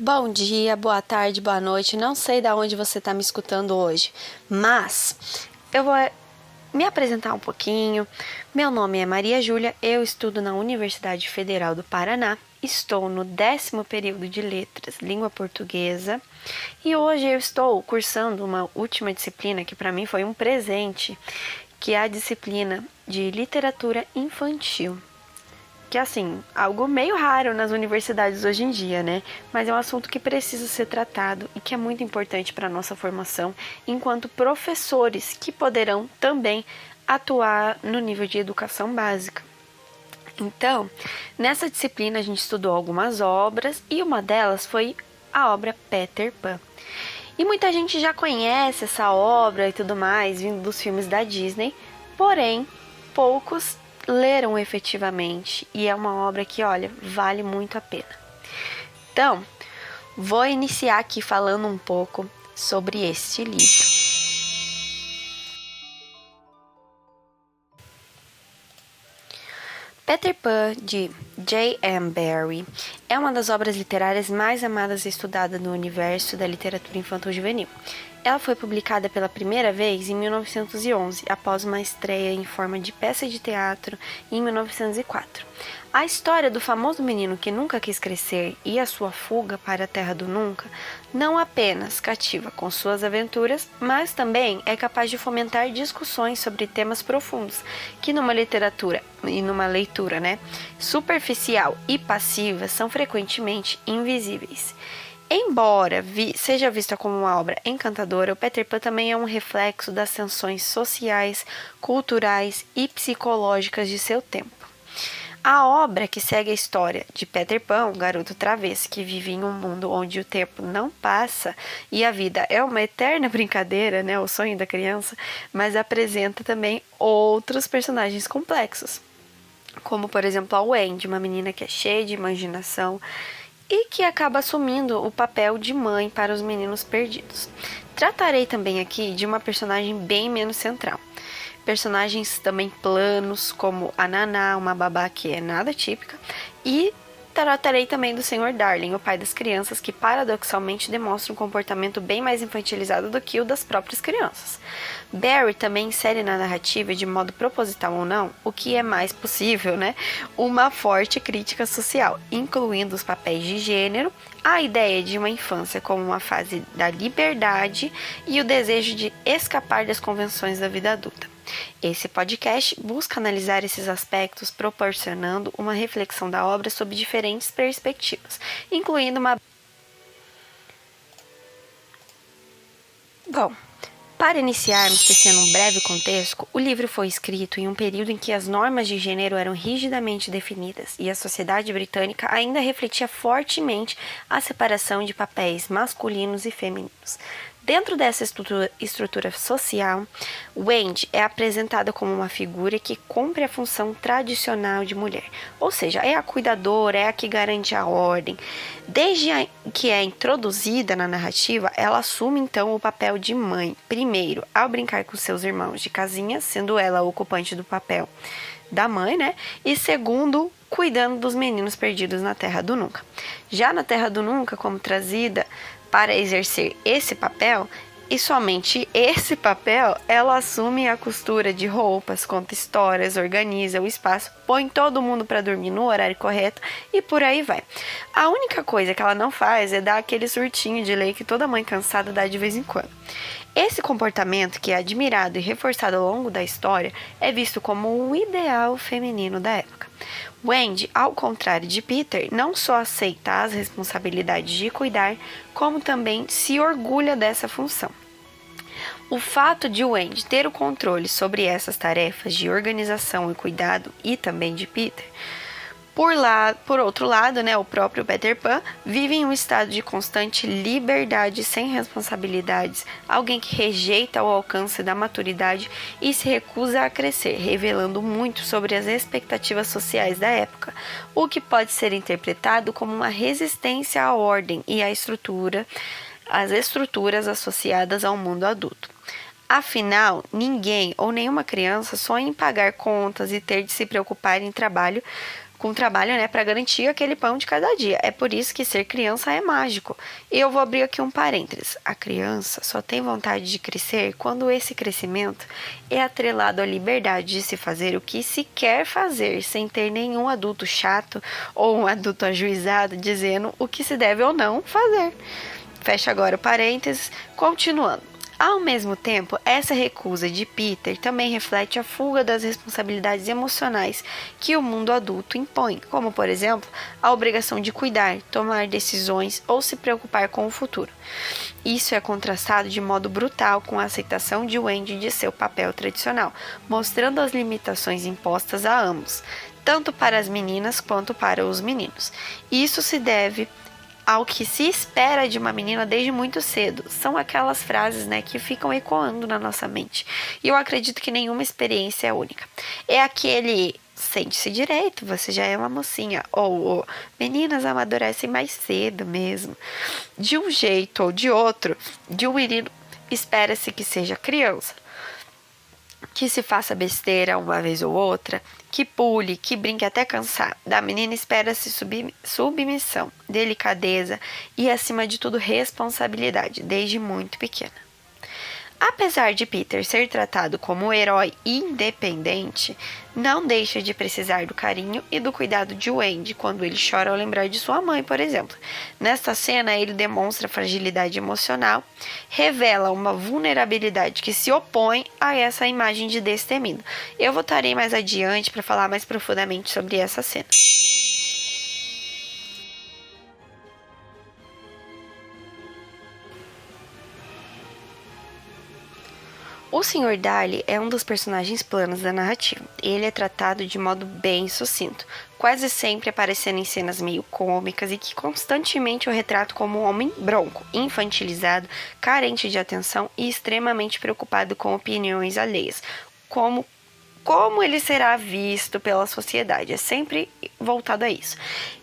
Bom dia, boa tarde, boa noite. Não sei de onde você está me escutando hoje, mas eu vou me apresentar um pouquinho. Meu nome é Maria Júlia, eu estudo na Universidade Federal do Paraná. Estou no 10º período de Letras, Língua Portuguesa, e hoje eu estou cursando uma última disciplina que para mim foi um presente, que é a disciplina de Literatura Infantil. Que é assim, algo meio raro nas universidades hoje em dia, né? Mas é um assunto que precisa ser tratado e que é muito importante para a nossa formação enquanto professores que poderão também atuar no nível de educação básica. Então, nessa disciplina a gente estudou algumas obras e uma delas foi a obra Peter Pan. E muita gente já conhece essa obra e tudo mais, vindo dos filmes da Disney, porém, poucos leram efetivamente, e é uma obra que, olha, vale muito a pena. Então, vou iniciar aqui falando um pouco sobre este livro. Peter Pan, de J.M. Barrie, é uma das obras literárias mais amadas e estudadas no universo da literatura infanto-juvenil. Ela foi publicada pela primeira vez em 1911, após uma estreia em forma de peça de teatro em 1904. A história do famoso menino que nunca quis crescer e a sua fuga para a Terra do Nunca não apenas cativa com suas aventuras, mas também é capaz de fomentar discussões sobre temas profundos que numa literatura e numa leitura, superficial e passiva são frequentemente invisíveis. Embora seja vista como uma obra encantadora, o Peter Pan também é um reflexo das tensões sociais, culturais e psicológicas de seu tempo. A obra que segue a história de Peter Pan, um garoto travesso que vive em um mundo onde o tempo não passa e a vida é uma eterna brincadeira, o sonho da criança, mas apresenta também outros personagens complexos, como por exemplo a Wendy, uma menina que é cheia de imaginação e que acaba assumindo o papel de mãe para os meninos perdidos. Tratarei também aqui de uma personagem bem menos central. Personagens também planos, como a Naná, uma babá que é nada típica, e tratarei também do Sr. Darling, o pai das crianças, que paradoxalmente demonstra um comportamento bem mais infantilizado do que o das próprias crianças. Barrie também insere na narrativa, de modo proposital ou não, o que é mais possível, uma forte crítica social, incluindo os papéis de gênero, a ideia de uma infância como uma fase da liberdade e o desejo de escapar das convenções da vida adulta. Esse podcast busca analisar esses aspectos, proporcionando uma reflexão da obra sob diferentes perspectivas, incluindo uma... Bom, para iniciarmos tecendo um breve contexto, o livro foi escrito em um período em que as normas de gênero eram rigidamente definidas e a sociedade britânica ainda refletia fortemente a separação de papéis masculinos e femininos. Dentro dessa estrutura social, Wendy é apresentada como uma figura que cumpre a função tradicional de mulher, ou seja, é a cuidadora, é a que garante a ordem. Desde que é introduzida na narrativa, ela assume então o papel de mãe, primeiro ao brincar com seus irmãos de casinha, sendo ela a ocupante do papel da mãe, e segundo, cuidando dos meninos perdidos na Terra do Nunca. Já na Terra do Nunca, como trazida para exercer esse papel, e somente esse papel, ela assume a costura de roupas, conta histórias, organiza o espaço, põe todo mundo para dormir no horário correto e por aí vai. A única coisa que ela não faz é dar aquele surtinho de lei que toda mãe cansada dá de vez em quando. Esse comportamento, que é admirado e reforçado ao longo da história, é visto como um ideal feminino da época. Wendy, ao contrário de Peter, não só aceita as responsabilidades de cuidar, como também se orgulha dessa função. O fato de Wendy ter o controle sobre essas tarefas de organização e cuidado, e também de Peter, por outro lado, o próprio Peter Pan vive em um estado de constante liberdade, sem responsabilidades, alguém que rejeita o alcance da maturidade e se recusa a crescer, revelando muito sobre as expectativas sociais da época, o que pode ser interpretado como uma resistência à ordem e às estruturas associadas ao mundo adulto. Afinal, ninguém ou nenhuma criança sonha em pagar contas e ter de se preocupar com trabalho, né, para garantir aquele pão de cada dia. É por isso que ser criança é mágico. E eu vou abrir aqui um parênteses. A criança só tem vontade de crescer quando esse crescimento é atrelado à liberdade de se fazer o que se quer fazer, sem ter nenhum adulto chato ou um adulto ajuizado dizendo o que se deve ou não fazer. Fecha agora o parênteses, continuando. Ao mesmo tempo, essa recusa de Peter também reflete a fuga das responsabilidades emocionais que o mundo adulto impõe, como, por exemplo, a obrigação de cuidar, tomar decisões ou se preocupar com o futuro. Isso é contrastado de modo brutal com a aceitação de Wendy de seu papel tradicional, mostrando as limitações impostas a ambos, tanto para as meninas quanto para os meninos. Isso se deve ao que se espera de uma menina desde muito cedo. São aquelas frases, né, que ficam ecoando na nossa mente. E eu acredito que nenhuma experiência é única. É aquele sente-se direito, você já é uma mocinha. Ou meninas amadurecem mais cedo mesmo. De um jeito ou de outro, de um menino espera-se que seja criança, que se faça besteira uma vez ou outra, que pule, que brinque até cansar. Da menina espera-se submissão, delicadeza e, acima de tudo, responsabilidade, desde muito pequena. Apesar de Peter ser tratado como um herói independente, não deixa de precisar do carinho e do cuidado de Wendy quando ele chora ao lembrar de sua mãe, por exemplo. Nesta cena, ele demonstra fragilidade emocional, revela uma vulnerabilidade que se opõe a essa imagem de destemido. Eu voltarei mais adiante para falar mais profundamente sobre essa cena. O Sr. Darley é um dos personagens planos da narrativa. Ele é tratado de modo bem sucinto, quase sempre aparecendo em cenas meio cômicas e que constantemente o retrata como um homem bronco, infantilizado, carente de atenção e extremamente preocupado com opiniões alheias. Como ele será visto pela sociedade, é sempre voltado a isso.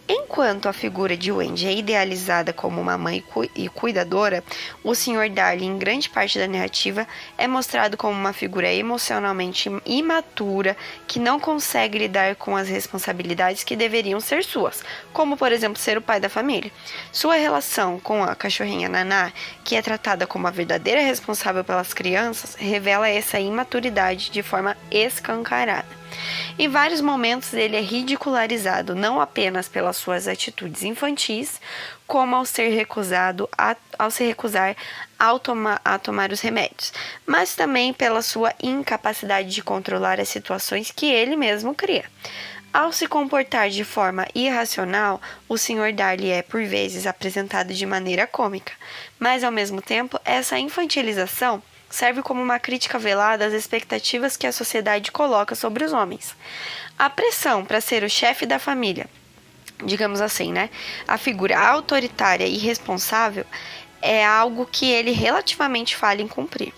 Enquanto a figura de Wendy é idealizada como uma mãe e cuidadora, o Sr. Darley, em grande parte da narrativa, é mostrado como uma figura emocionalmente imatura que não consegue lidar com as responsabilidades que deveriam ser suas, como, por exemplo, ser o pai da família. Sua relação com a cachorrinha Naná, que é tratada como a verdadeira responsável pelas crianças, revela essa imaturidade de forma escancarada. Em vários momentos ele é ridicularizado não apenas pelas suas atitudes infantis, como ao se recusar a tomar os remédios, mas também pela sua incapacidade de controlar as situações que ele mesmo cria. Ao se comportar de forma irracional, o Sr. Darley é, por vezes, apresentado de maneira cômica, mas, ao mesmo tempo, essa infantilização serve como uma crítica velada às expectativas que a sociedade coloca sobre os homens. A pressão para ser o chefe da família, digamos assim, né? A figura autoritária e responsável é algo que ele relativamente falha em cumprir.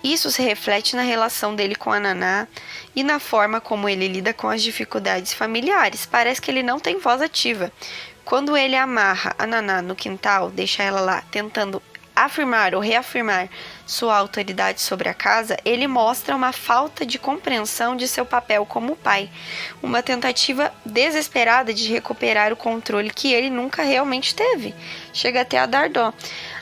Isso se reflete na relação dele com a Naná e na forma como ele lida com as dificuldades familiares. Parece que ele não tem voz ativa. Quando ele amarra a Naná no quintal, deixa ela lá, tentando afirmar ou reafirmar sua autoridade sobre a casa, ele mostra uma falta de compreensão de seu papel como pai, uma tentativa desesperada de recuperar o controle que ele nunca realmente teve. Chega até a dar dó.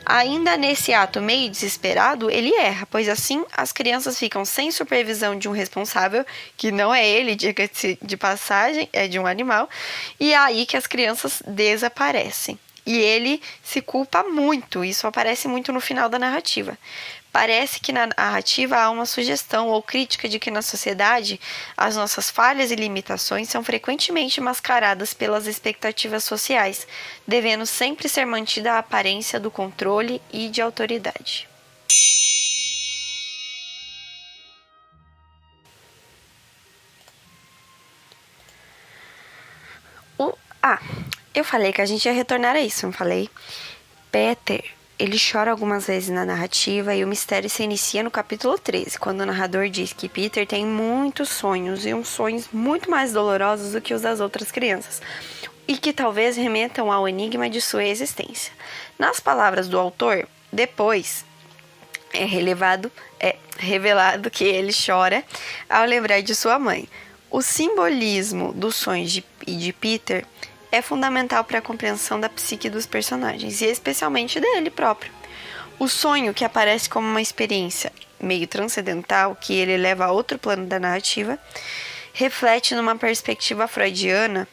Ainda nesse ato meio desesperado, ele erra, pois assim as crianças ficam sem supervisão de um responsável, que não é ele, diga-se de passagem, é de um animal, e é aí que as crianças desaparecem. E ele se culpa muito, isso aparece muito no final da narrativa. Parece que na narrativa há uma sugestão ou crítica de que na sociedade as nossas falhas e limitações são frequentemente mascaradas pelas expectativas sociais, devendo sempre ser mantida a aparência do controle e de autoridade. Eu falei que a gente ia retornar a isso, não falei? Peter, ele chora algumas vezes na narrativa e o mistério se inicia no capítulo 13, quando o narrador diz que Peter tem muitos sonhos e uns sonhos muito mais dolorosos do que os das outras crianças e que talvez remetam ao enigma de sua existência. Nas palavras do autor, depois é revelado que ele chora ao lembrar de sua mãe. O simbolismo dos sonhos de Peter é fundamental para a compreensão da psique dos personagens, e especialmente dele próprio. O sonho, que aparece como uma experiência meio transcendental, que ele leva a outro plano da narrativa, reflete numa perspectiva freudiana,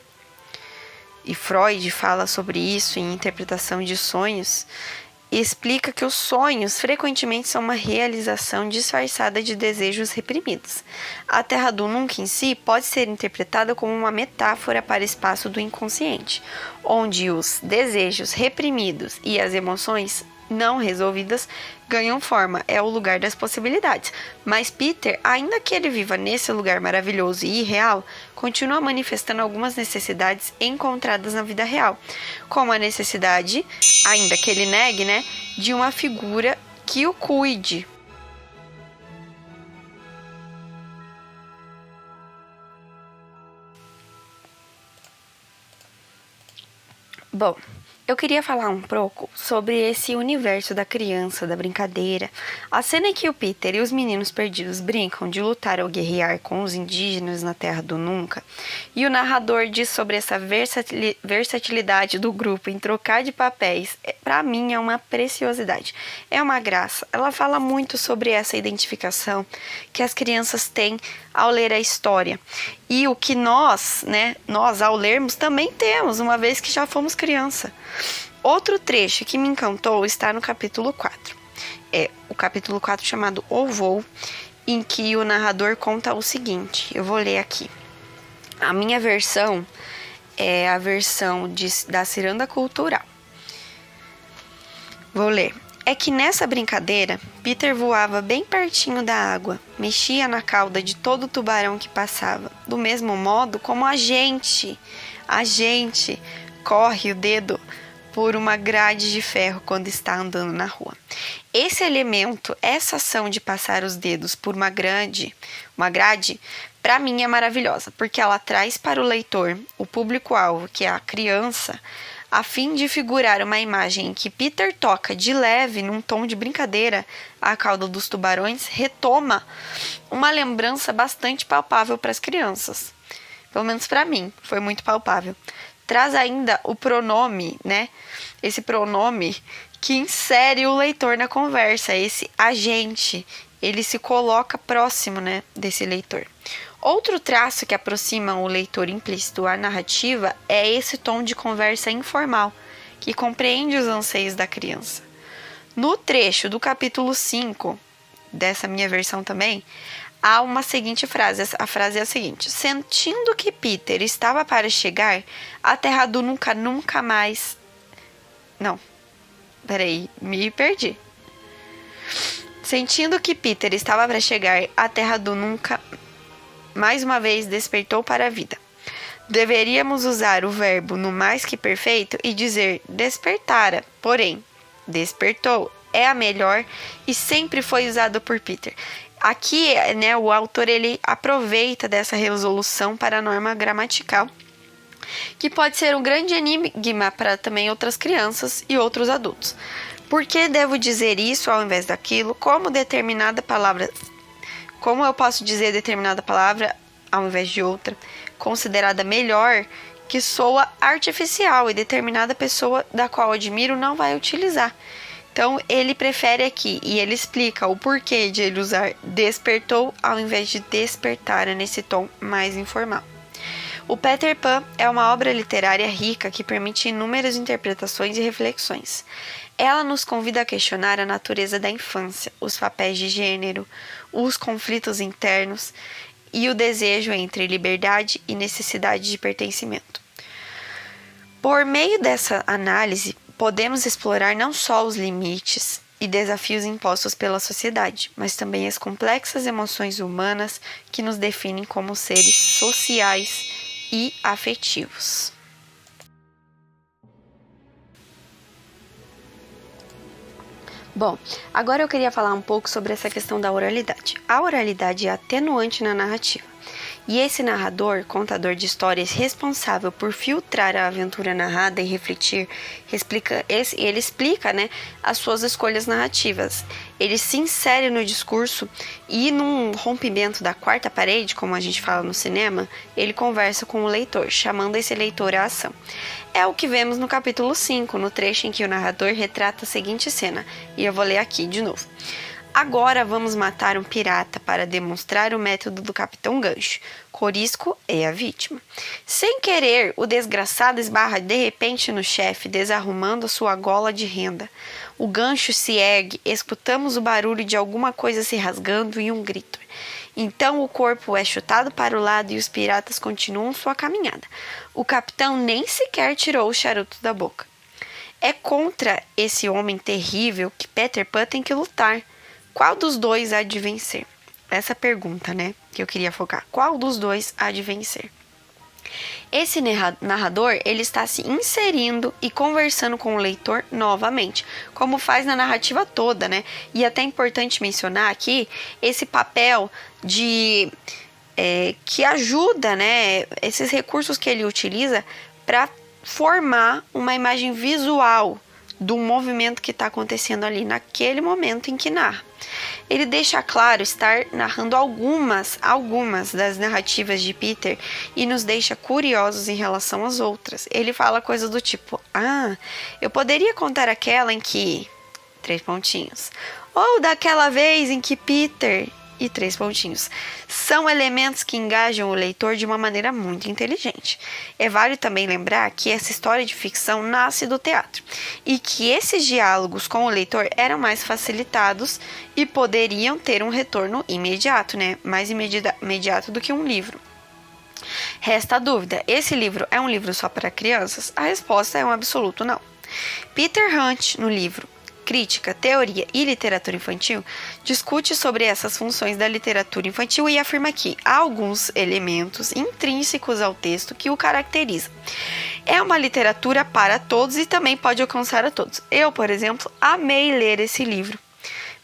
e Freud fala sobre isso em Interpretação de Sonhos, e explica que os sonhos frequentemente são uma realização disfarçada de desejos reprimidos. A Terra do Nunca em si pode ser interpretada como uma metáfora para o espaço do inconsciente, onde os desejos reprimidos e as emoções não resolvidas ganham forma, é o lugar das possibilidades. Mas Peter, ainda que ele viva nesse lugar maravilhoso e irreal, continua manifestando algumas necessidades encontradas na vida real, como a necessidade, ainda que ele negue, de uma figura que o cuide. Bom, eu queria falar um pouco sobre esse universo da criança, da brincadeira. A cena em que o Peter e os meninos perdidos brincam de lutar ou guerrear com os indígenas na Terra do Nunca, e o narrador diz sobre essa versatilidade do grupo em trocar de papéis, para mim é uma preciosidade, é uma graça. Ela fala muito sobre essa identificação que as crianças têm ao ler a história. E o que nós ao lermos também temos, uma vez que já fomos criança. Outro trecho que me encantou está no capítulo 4. É o capítulo 4 chamado O Voo, em que o narrador conta o seguinte. Eu vou ler aqui. A minha versão é a versão da Ciranda Cultural. Vou ler. É que nessa brincadeira, Peter voava bem pertinho da água, mexia na cauda de todo tubarão que passava, do mesmo modo como a gente corre o dedo por uma grade de ferro quando está andando na rua. Esse elemento, essa ação de passar os dedos por uma grade, para mim é maravilhosa, porque ela traz para o leitor, o público-alvo, que é a criança, a fim de figurar uma imagem em que Peter toca de leve, num tom de brincadeira, a cauda dos tubarões, retoma uma lembrança bastante palpável para as crianças. Pelo menos para mim, foi muito palpável. Traz ainda o pronome, esse pronome que insere o leitor na conversa, esse agente, ele se coloca próximo, desse leitor. Outro traço que aproxima o leitor implícito à narrativa é esse tom de conversa informal, que compreende os anseios da criança. No trecho do capítulo 5, dessa minha versão também, há uma seguinte frase. A frase é a seguinte: sentindo que Peter estava para chegar, a Terra do nunca mais... Não, peraí, me perdi. Sentindo que Peter estava para chegar, a Terra do Nunca mais uma vez despertou para a vida. Deveríamos usar o verbo no mais que perfeito e dizer despertara, porém, despertou é a melhor e sempre foi usado por Peter. Aqui, o autor ele aproveita dessa resolução para a norma gramatical, que pode ser um grande enigma para também outras crianças e outros adultos. Por que devo dizer isso ao invés daquilo? Como eu posso dizer determinada palavra ao invés de outra, considerada melhor, que soa artificial e determinada pessoa da qual admiro não vai utilizar. Então, ele prefere aqui e ele explica o porquê de ele usar despertou ao invés de despertar nesse tom mais informal. O Peter Pan é uma obra literária rica que permite inúmeras interpretações e reflexões. Ela nos convida a questionar a natureza da infância, os papéis de gênero, os conflitos internos e o desejo entre liberdade e necessidade de pertencimento. Por meio dessa análise, podemos explorar não só os limites e desafios impostos pela sociedade, mas também as complexas emoções humanas que nos definem como seres sociais e afetivos. Bom, agora eu queria falar um pouco sobre essa questão da oralidade. A oralidade é atenuante na narrativa. E esse narrador, contador de histórias, responsável por filtrar a aventura narrada e refletir, ele explica, né, as suas escolhas narrativas. Ele se insere no discurso e, num rompimento da quarta parede, como a gente fala no cinema, ele conversa com o leitor, chamando esse leitor à ação. É o que vemos no capítulo 5, no trecho em que o narrador retrata a seguinte cena, e eu vou ler aqui de novo. Agora vamos matar um pirata para demonstrar o método do Capitão Gancho. Corisco é a vítima. Sem querer, o desgraçado esbarra de repente no chefe, desarrumando sua gola de renda. O gancho se ergue, escutamos o barulho de alguma coisa se rasgando e um grito. Então o corpo é chutado para o lado e os piratas continuam sua caminhada. O capitão nem sequer tirou o charuto da boca. É contra esse homem terrível que Peter Pan tem que lutar. Qual dos dois há de vencer? Essa pergunta, né, que eu queria focar. Qual dos dois há de vencer? Esse narrador, ele está se inserindo e conversando com o leitor novamente, como faz na narrativa toda, né? E até é importante mencionar aqui esse papel de que ajuda, né? Esses recursos que ele utiliza para formar uma imagem visual do movimento que está acontecendo ali naquele momento em que narra. Ele deixa claro estar narrando algumas das narrativas de Peter e nos deixa curiosos em relação às outras. Ele fala coisas do tipo, eu poderia contar aquela em que... 3 pontinhos. Ou daquela vez em que Peter... e 3 pontinhos. São elementos que engajam o leitor de uma maneira muito inteligente. É válido também lembrar que essa história de ficção nasce do teatro e que esses diálogos com o leitor eram mais facilitados e poderiam ter um retorno imediato, né? Mais imediato do que um livro. Resta a dúvida, esse livro é um livro só para crianças? A resposta é um absoluto não. Peter Hunt, no livro Crítica, Teoria e Literatura Infantil, discute sobre essas funções da literatura infantil e afirma que há alguns elementos intrínsecos ao texto que o caracterizam. É uma literatura para todos e também pode alcançar a todos. Eu, por exemplo, amei ler esse livro.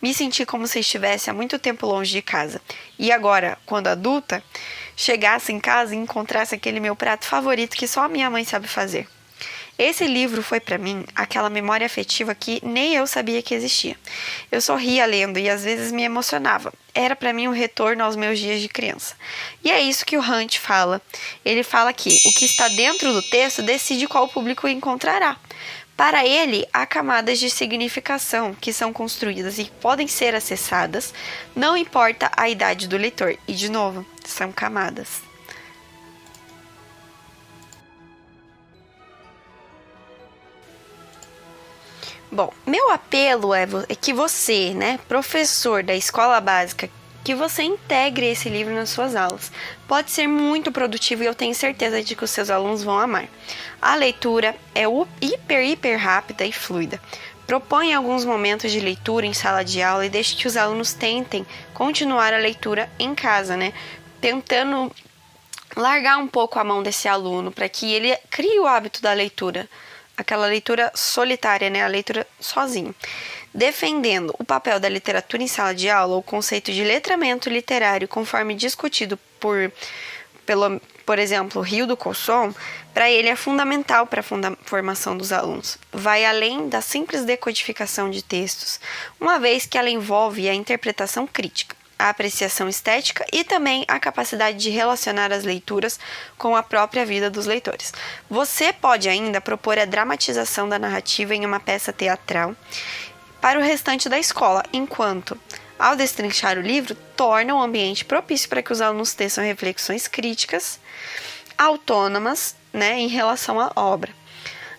Me senti como se estivesse há muito tempo longe de casa. E agora, quando adulta, chegasse em casa e encontrasse aquele meu prato favorito que só a minha mãe sabe fazer. Esse livro foi para mim aquela memória afetiva que nem eu sabia que existia. Eu sorria lendo e às vezes me emocionava. Era para mim um retorno aos meus dias de criança. E é isso que o Hunt fala. Ele fala que o que está dentro do texto decide qual público encontrará. Para ele, há camadas de significação que são construídas e podem ser acessadas, não importa a idade do leitor. E, de novo, são camadas. Bom, meu apelo é que você, né, professor da escola básica, que você integre esse livro nas suas aulas. Pode ser muito produtivo e eu tenho certeza de que os seus alunos vão amar. A leitura é hiper rápida e fluida. Propõe alguns momentos de leitura em sala de aula e deixe que os alunos tentem continuar a leitura em casa, né? Tentando largar um pouco a mão desse aluno para que ele crie o hábito da leitura. Aquela leitura solitária, né? A leitura sozinho. Defendendo o papel da literatura em sala de aula, o conceito de letramento literário, conforme discutido por exemplo, Rio do Cosson, para ele é fundamental para a formação dos alunos. Vai além da simples decodificação de textos, uma vez que ela envolve a interpretação crítica, a apreciação estética e também a capacidade de relacionar as leituras com a própria vida dos leitores. Você pode ainda propor a dramatização da narrativa em uma peça teatral para o restante da escola, enquanto, ao destrinchar o livro, torna o ambiente propício para que os alunos teçam reflexões críticas autônomas, né, em relação à obra.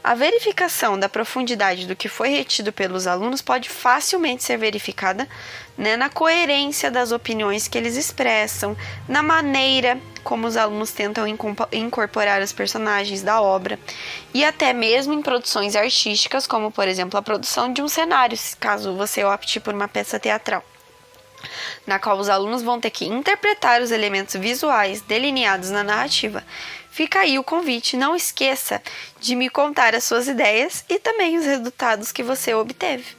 A verificação da profundidade do que foi retido pelos alunos pode facilmente ser verificada, né, na coerência das opiniões que eles expressam, na maneira como os alunos tentam incorporar os personagens da obra e até mesmo em produções artísticas, como, por exemplo, a produção de um cenário, caso você opte por uma peça teatral, na qual os alunos vão ter que interpretar os elementos visuais delineados na narrativa. Fica aí o convite, não esqueça de me contar as suas ideias e também os resultados que você obteve.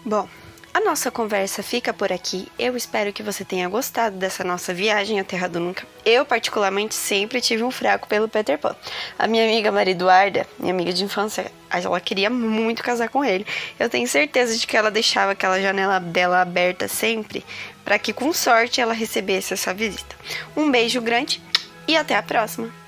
Bom, a nossa conversa fica por aqui. Eu espero que você tenha gostado dessa nossa viagem à Terra do Nunca. Eu, particularmente, sempre tive um fraco pelo Peter Pan. A minha amiga Maria Eduarda, minha amiga de infância, ela queria muito casar com ele. Eu tenho certeza de que ela deixava aquela janela dela aberta sempre, para que, com sorte, ela recebesse essa visita. Um beijo grande e até a próxima!